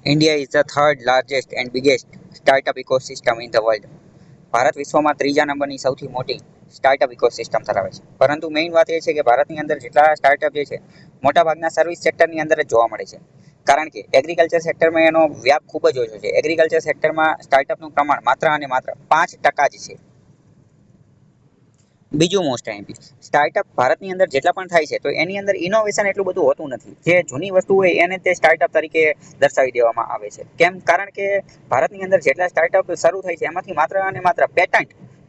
India is the third largest and biggest startup ecosystem in the world. Bharat વિશ્વમાં ત્રીજા નંબરની સૌથી મોટી સ્ટાર્ટઅપ ઇકોસિસ્ટમ ધરાવે છે. પરંતુ મેઇન વાત એ છે કે ભારતની અંદર જેટલા સ્ટાર્ટઅપ જે છે મોટાભાગના સર્વિસ સેક્ટરની અંદર જ જોવા મળે છે. કારણ કે એગ્રીકલ્ચર સેક્ટરમાં એનો વ્યાપ ખૂબ જ ઓછો છે. એગ્રીકલ્ચર સેક્ટરમાં સ્ટાર્ટઅપનું પ્રમાણ માત્ર અને માત્ર 5% જ છે. બીજું મોસ્ટ આઈએમપી સ્ટાર્ટઅપ ભારતની અંદર જેટલા પણ થાય છે તો એની અંદર ઇનોવેશન એટલું બધું હોતું નથી. જે જૂની વસ્તુ હોય એને તે સ્ટાર્ટઅપ તરીકે દર્શાવી દેવામાં આવે છે. કેમ? કારણ કે ભારતની અંદર જેટલા સ્ટાર્ટઅપ શરૂ થાય છે એમાંથી માત્ર અને માત્ર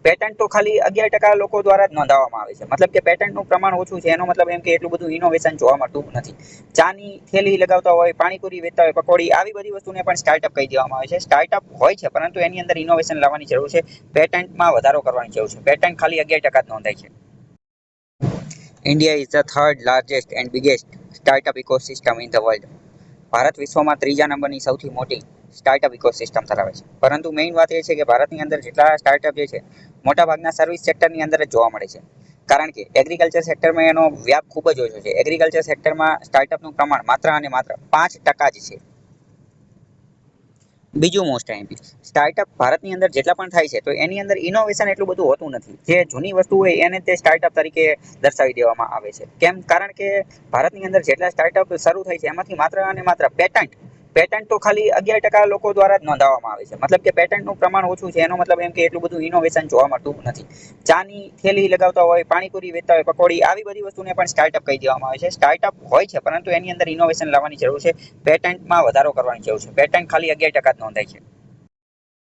પેટન્ટ તો ખાલી 11% લોકો દ્વારા જ નોંધાવવામાં આવે છે. મતલબ કે પેટન્ટનું પ્રમાણ ઓછું છે. એનો મતલબ એમ કે એટલું બધું ઇનોવેશન જોવા મળતું નથી. ચાની થેલી લગાવતા હોય, પાણીપુરી વેચતા હોય, પકોડી, આવી બધી વસ્તુને પણ સ્ટાર્ટઅપ કહી દેવામાં આવે છે. સ્ટાર્ટઅપ હોય છે પરંતુ એની અંદર ઇનોવેશન લાવવાની જરૂર છે. પેટન્ટમાં વધારો કરવાની જરૂર છે. પેટન્ટ ખાલી 11% જ નોંધાય છે. India is the third largest and biggest startup ecosystem in the world. Bharat વિશ્વમાં ત્રીજા નંબરની સૌથી મોટી સ્ટાર્ટઅપ ઇકોસિસ્ટમ ધરાવે છે. પરંતુ મેઇન વાત એ છે કે ભારતની અંદર જેટલા સ્ટાર્ટઅપ જે છે મોટાભાગના સર્વિસ સેક્ટરની અંદર જ જોવા મળે છે. કારણ કે એગ્રીકલ્ચર સેક્ટરમાં એનો વ્યાપ ખૂબ જ ઓછો છે. એગ્રીકલ્ચર સેક્ટરમાં સ્ટાર્ટઅપનું પ્રમાણ માત્ર અને માત્ર 5% જ છે. બીજું મોસ્ટ આઈએમપી સ્ટાર્ટઅપ ભારતની અંદર જેટલા પણ થાય છે તો એની અંદર ઇનોવેશન એટલું બધું હોતું નથી. જે જૂની વસ્તુ હોય એને તે સ્ટાર્ટઅપ તરીકે દર્શાવી દેવામાં આવે છે. કેમ? કારણ કે ભારતની અંદર જેટલા સ્ટાર્ટઅપ શરૂ થાય છે એમાંથી માત્ર અને માત્ર પેટન્ટ તો ખાલી 11% લોકો દ્વારા જ નોંધાવવામાં આવે છે. મતલબ કે પેટન્ટનું પ્રમાણ ઓછું છે. એનો મતલબ એમ કે એટલું બધું ઇનોવેશન જોવા મળતું નથી. ચાની થેલી લગાવતા હોય, પાણીપુરી વેચતા હોય, પકોડી, આવી બધી વસ્તુને પણ સ્ટાર્ટઅપ કહી દેવામાં આવે છે. સ્ટાર્ટઅપ હોય છે પરંતુ એની અંદર ઇનોવેશન લાવવાની જરૂર છે. પેટન્ટમાં વધારો કરવાની જરૂર છે. પેટન્ટ ખાલી 11% જ નોંધાય છે.